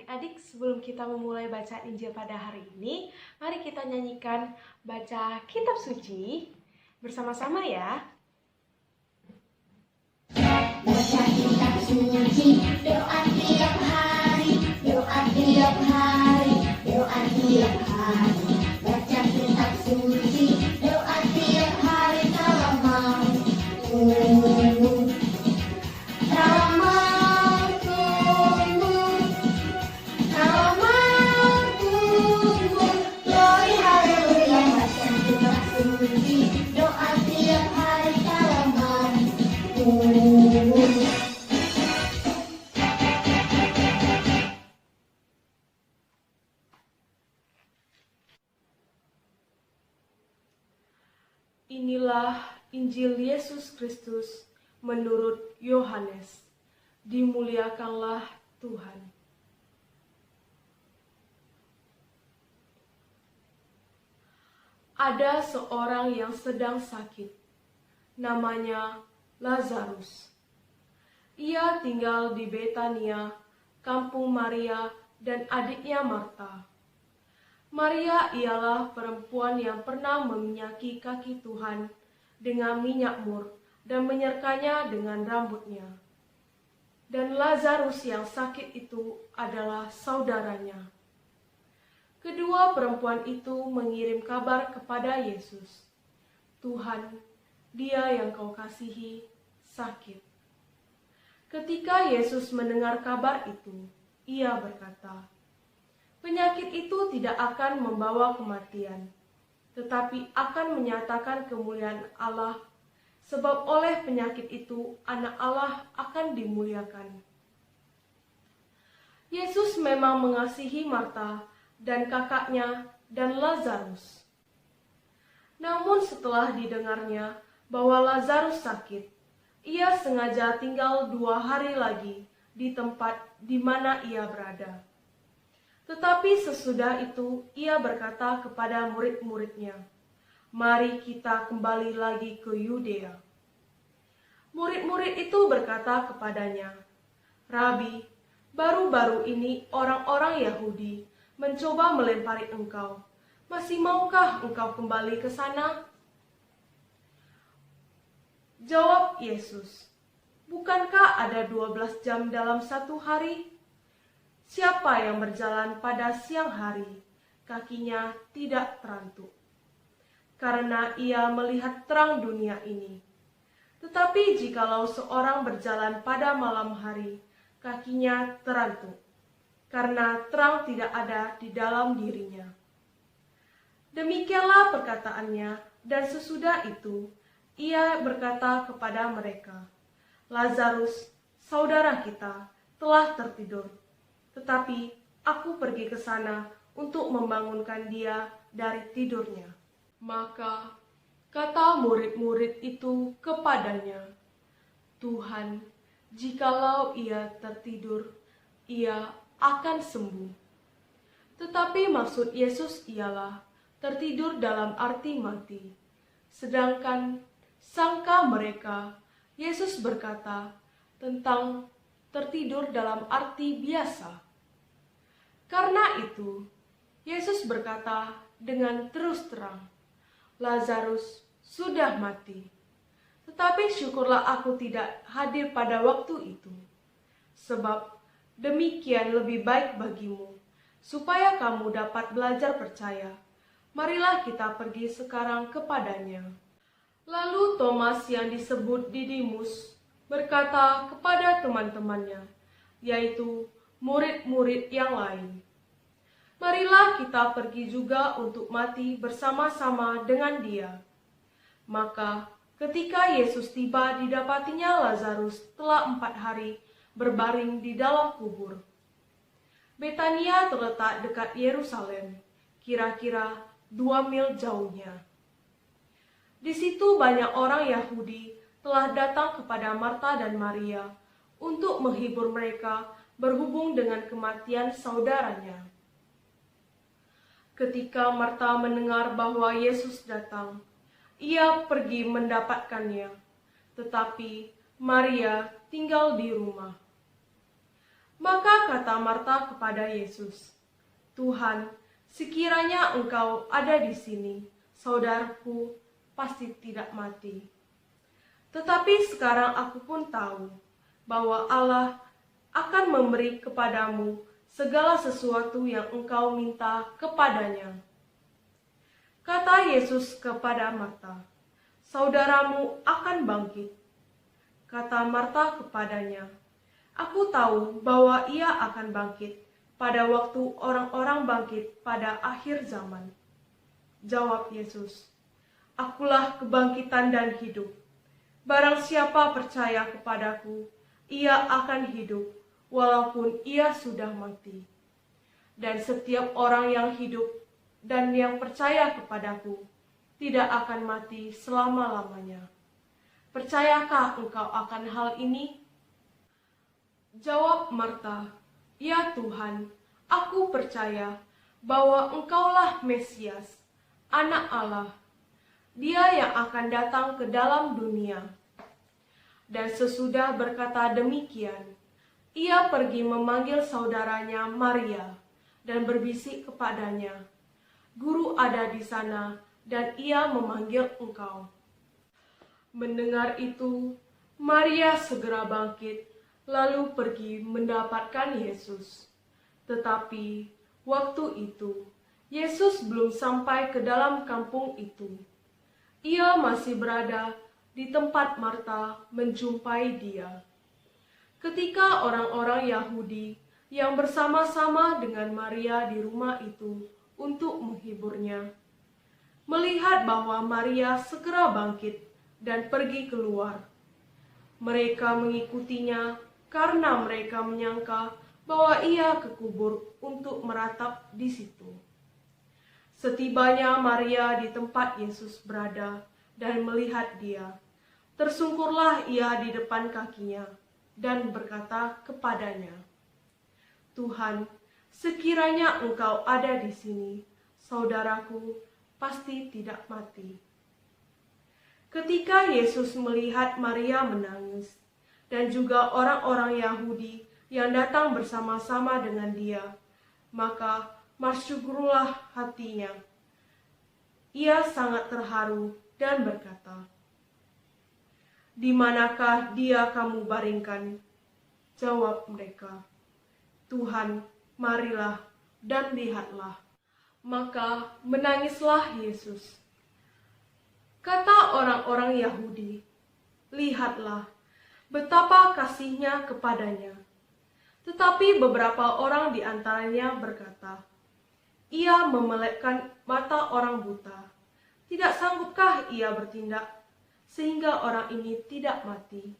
Adik-adik, sebelum kita memulai baca Injil pada hari ini, mari kita nyanyikan baca kitab suci bersama-sama ya. Baca kitab suci, doa tiap hari, doa tiap hari, doa tiap hari. Baca kitab suci, doa tiap hari kalau mau tumbuh. Kalau mau tumbuh, kalau mau tumbuh. Glory haleluya, baca kitab suci, doa tiap hari kalau mau tumbuh. Inilah Injil Yesus Kristus menurut Yohanes. Dimuliakanlah Tuhan. Ada seorang yang sedang sakit, namanya Lazarus. Ia tinggal di Betania, kampung Maria dan adiknya Marta. Maria ialah perempuan yang pernah meminyaki kaki Tuhan dengan minyak mur dan menyerkanya dengan rambutnya. Dan Lazarus yang sakit itu adalah saudaranya. Kedua perempuan itu mengirim kabar kepada Yesus, "Tuhan, dia yang kau kasihi sakit." Ketika Yesus mendengar kabar itu, ia berkata, "Penyakit itu tidak akan membawa kematian, tetapi akan menyatakan kemuliaan Allah, sebab oleh penyakit itu anak Allah akan dimuliakan." Yesus memang mengasihi Marta dan kakaknya dan Lazarus. Namun setelah didengarnya bahwa Lazarus sakit, ia sengaja tinggal 2 hari lagi di tempat di mana ia berada. Tetapi sesudah itu ia berkata kepada murid-muridnya, "Mari kita kembali lagi ke Yudea." Murid-murid itu berkata kepadanya, "Rabi, baru-baru ini orang-orang Yahudi mencoba melempari engkau. Masih maukah engkau kembali ke sana?" Jawab Yesus, "Bukankah ada 12 jam dalam satu hari? Siapa yang berjalan pada siang hari, kakinya tidak terantuk, karena ia melihat terang dunia ini. Tetapi jikalau seorang berjalan pada malam hari, kakinya terantuk, karena terang tidak ada di dalam dirinya." Demikianlah perkataannya, dan sesudah itu ia berkata kepada mereka, "Lazarus, saudara kita, telah tertidur. Tetapi aku pergi ke sana untuk membangunkan dia dari tidurnya." Maka kata murid-murid itu kepadanya, "Tuhan, jikalau ia tertidur, ia akan sembuh." Tetapi maksud Yesus ialah tertidur dalam arti mati. Sedangkan sangka mereka, Yesus berkata tentang tertidur dalam arti biasa. Karena itu, Yesus berkata dengan terus terang, "Lazarus sudah mati. Tetapi syukurlah aku tidak hadir pada waktu itu, sebab demikian lebih baik bagimu, supaya kamu dapat belajar percaya. Marilah kita pergi sekarang kepadanya." Lalu Thomas yang disebut Didimus berkata kepada teman-temannya, yaitu murid-murid yang lain, "Marilah kita pergi juga untuk mati bersama-sama dengan dia." Maka ketika Yesus tiba, didapatinya Lazarus telah 4 hari berbaring di dalam kubur. Betania terletak dekat Yerusalem, kira-kira 2 mil jauhnya. Di situ banyak orang Yahudi telah datang kepada Marta dan Maria untuk menghibur mereka berhubung dengan kematian saudaranya. Ketika Marta mendengar bahwa Yesus datang, ia pergi mendapatkannya, tetapi Maria tinggal di rumah. Maka kata Marta kepada Yesus, "Tuhan, sekiranya Engkau ada di sini, saudaraku pasti tidak mati. Tetapi sekarang aku pun tahu bahwa Allah akan memberi kepadamu segala sesuatu yang engkau minta kepadanya." Kata Yesus kepada Marta, "Saudaramu akan bangkit." Kata Marta kepadanya, "Aku tahu bahwa ia akan bangkit pada waktu orang-orang bangkit pada akhir zaman." Jawab Yesus, "Akulah kebangkitan dan hidup. Barang siapa percaya kepadaku, ia akan hidup walaupun ia sudah mati. Dan setiap orang yang hidup dan yang percaya kepadaku tidak akan mati selama-lamanya. Percayakah engkau akan hal ini?" Jawab Marta, "Ya Tuhan, aku percaya bahwa Engkaulah Mesias, Anak Allah, Dia yang akan datang ke dalam dunia." Dan sesudah berkata demikian, ia pergi memanggil saudaranya Maria dan berbisik kepadanya, "Guru ada di sana dan ia memanggil engkau." Mendengar itu, Maria segera bangkit, lalu pergi mendapatkan Yesus. Tetapi waktu itu, Yesus belum sampai ke dalam kampung itu. Ia masih berada di tempat Marta menjumpai dia. Ketika orang-orang Yahudi yang bersama-sama dengan Maria di rumah itu untuk menghiburnya, melihat bahwa Maria segera bangkit dan pergi keluar, mereka mengikutinya karena mereka menyangka bahwa ia ke kubur untuk meratap di situ. Setibanya Maria di tempat Yesus berada dan melihat dia, tersungkurlah ia di depan kakinya dan berkata kepadanya, "Tuhan, sekiranya Engkau ada di sini, saudaraku pasti tidak mati." Ketika Yesus melihat Maria menangis, dan juga orang-orang Yahudi yang datang bersama-sama dengan dia, maka masyhurlah hatinya. Ia sangat terharu dan berkata, "Di manakah dia kamu baringkan?" Jawab mereka, "Tuhan, marilah dan lihatlah." Maka menangislah Yesus. Kata orang-orang Yahudi, "Lihatlah betapa kasihnya kepadanya." Tetapi beberapa orang di antaranya berkata, "Ia memelekkan mata orang buta. Tidak sanggupkah ia bertindak sehingga orang ini tidak mati?"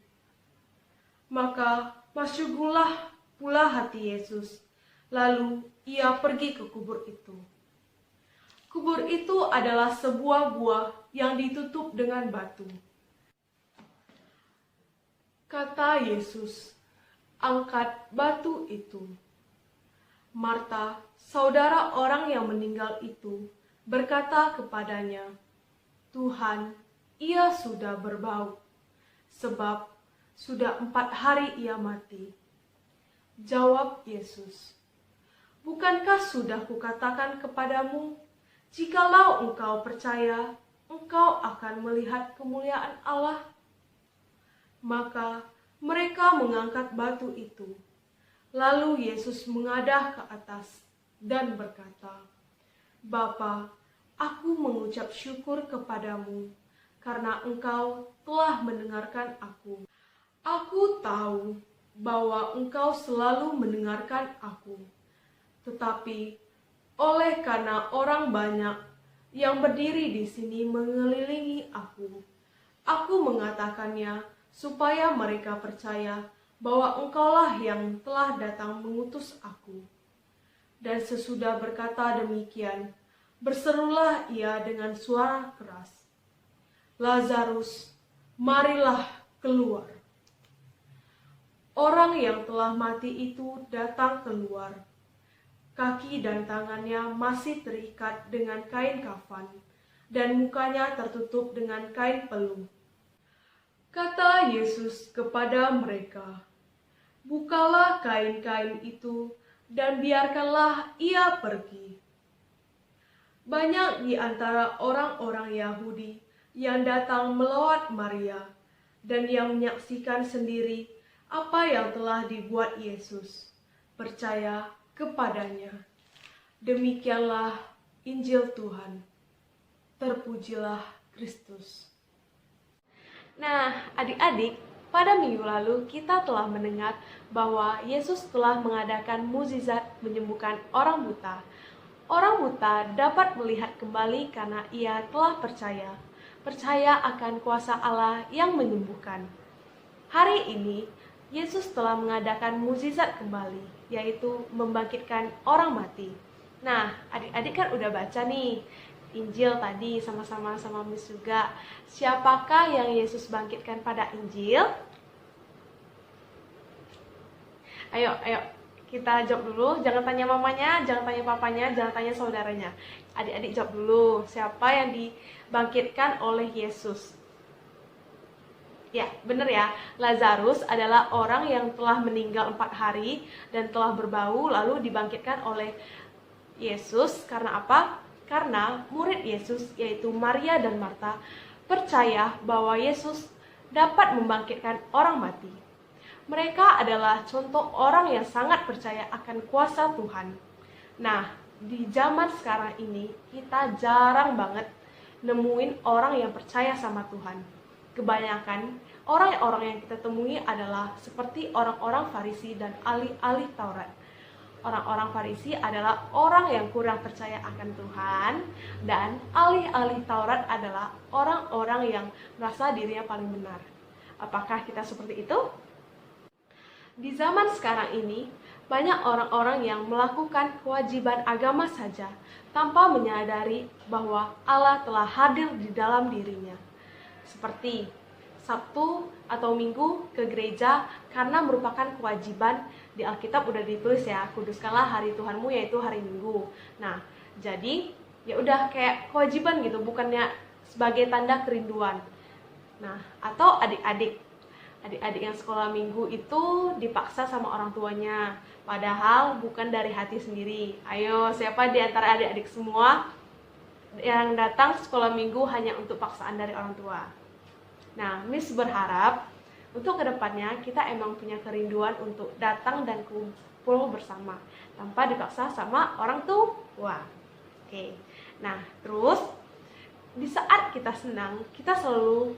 Maka masyhurlah pula hati Yesus. Lalu ia pergi ke kubur itu. Kubur itu adalah sebuah gua yang ditutup dengan batu. Kata Yesus, "Angkat batu itu." Marta, saudara orang yang meninggal itu, berkata kepadanya, "Tuhan, ia sudah berbau, sebab sudah 4 hari ia mati." Jawab Yesus, "Bukankah sudah kukatakan kepadamu, jikalau engkau percaya, engkau akan melihat kemuliaan Allah?" Maka mereka mengangkat batu itu. Lalu Yesus mengadah ke atas dan berkata, "Bapa, aku mengucap syukur kepadamu karena engkau telah mendengarkan aku. Aku tahu bahwa engkau selalu mendengarkan aku. Tetapi oleh karena orang banyak yang berdiri di sini mengelilingi aku mengatakannya supaya mereka percaya bahwa engkaulah yang telah datang mengutus aku." Dan sesudah berkata demikian, berserulah ia dengan suara keras, "Lazarus, marilah keluar." Orang yang telah mati itu datang keluar. Kaki dan tangannya masih terikat dengan kain kafan, dan mukanya tertutup dengan kain peluh. Kata Yesus kepada mereka, Bukalah kain-kain itu dan biarkanlah ia pergi. Banyak di antara orang-orang Yahudi yang datang melawat Maria dan yang menyaksikan sendiri apa yang telah dibuat Yesus, percaya kepadanya. Demikianlah Injil Tuhan. Terpujilah Kristus. Nah, adik-adik, pada minggu lalu kita telah mendengar bahwa Yesus telah mengadakan mukjizat menyembuhkan orang buta. Orang buta dapat melihat kembali karena ia telah percaya akan kuasa Allah yang menyembuhkan. Hari ini, Yesus telah mengadakan mukjizat kembali, yaitu membangkitkan orang mati. Nah, adik-adik kan udah baca nih Injil tadi sama-sama sama Miss juga. Siapakah yang Yesus bangkitkan pada Injil? Ayo, kita jawab dulu. Jangan tanya mamanya, jangan tanya papanya, jangan tanya saudaranya. Adik-adik jawab dulu. Siapa yang dibangkitkan oleh Yesus? Ya, benar ya. Lazarus adalah orang yang telah meninggal 4 hari dan telah berbau, lalu dibangkitkan oleh Yesus. Karena apa? Karena murid Yesus, yaitu Maria dan Marta, percaya bahwa Yesus dapat membangkitkan orang mati. Mereka adalah contoh orang yang sangat percaya akan kuasa Tuhan. Nah, di zaman sekarang ini, kita jarang banget nemuin orang yang percaya sama Tuhan. Kebanyakan orang-orang yang kita temui adalah seperti orang-orang Farisi dan ahli-ahli Taurat. Orang-orang Farisi adalah orang yang kurang percaya akan Tuhan, dan ahli-ahli Taurat adalah orang-orang yang merasa dirinya paling benar. Apakah kita seperti itu? Di zaman sekarang ini, banyak orang-orang yang melakukan kewajiban agama saja tanpa menyadari bahwa Allah telah hadir di dalam dirinya. Seperti Sabtu atau Minggu ke gereja karena merupakan kewajiban. Di Alkitab udah ditulis ya, kuduskanlah hari Tuhanmu yaitu hari Minggu. Nah, jadi ya udah kayak kewajiban gitu, bukannya sebagai tanda kerinduan. Nah, atau adik-adik yang sekolah minggu itu dipaksa sama orang tuanya, padahal bukan dari hati sendiri. Ayo, siapa di antara adik-adik semua yang datang sekolah minggu hanya untuk paksaan dari orang tua? Nah, Miss berharap untuk kedepannya kita emang punya kerinduan untuk datang dan kumpul bersama tanpa dipaksa sama orang tua. Oke. Nah, terus di saat kita senang, kita selalu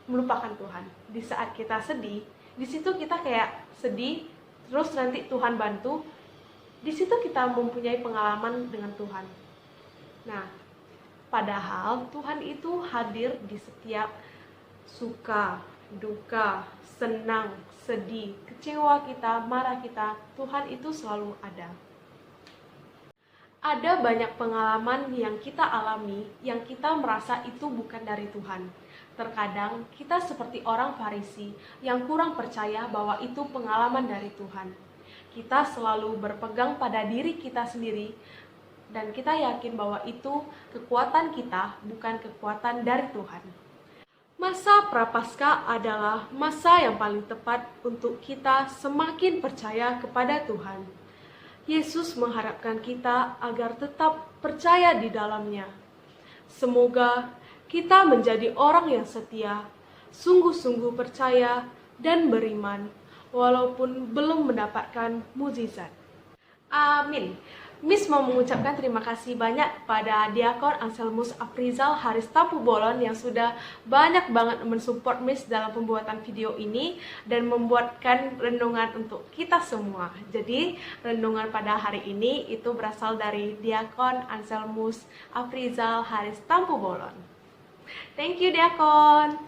melupakan Tuhan. Di saat kita sedih, di situ kita kayak sedih, terus nanti Tuhan bantu. Di situ kita mempunyai pengalaman dengan Tuhan. Nah, padahal Tuhan itu hadir di setiap suka, duka, senang, sedih, kecewa kita, marah kita, Tuhan itu selalu ada. Ada banyak pengalaman yang kita alami yang kita merasa itu bukan dari Tuhan. Terkadang kita seperti orang Farisi yang kurang percaya bahwa itu pengalaman dari Tuhan. Kita selalu berpegang pada diri kita sendiri dan kita yakin bahwa itu kekuatan kita, bukan kekuatan dari Tuhan. Masa Prapaskah adalah masa yang paling tepat untuk kita semakin percaya kepada Tuhan. Yesus mengharapkan kita agar tetap percaya di dalamnya. Semoga kita menjadi orang yang setia, sungguh-sungguh percaya dan beriman, walaupun belum mendapatkan mukjizat. Amin. Miss mau mengucapkan terima kasih banyak kepada Diakon Anselmus Afrizal Haris Tampu Bolon yang sudah banyak banget mensupport Miss dalam pembuatan video ini dan membuatkan renungan untuk kita semua. Jadi renungan pada hari ini itu berasal dari Diakon Anselmus Afrizal Haris Tampu Bolon. Thank you Diakon.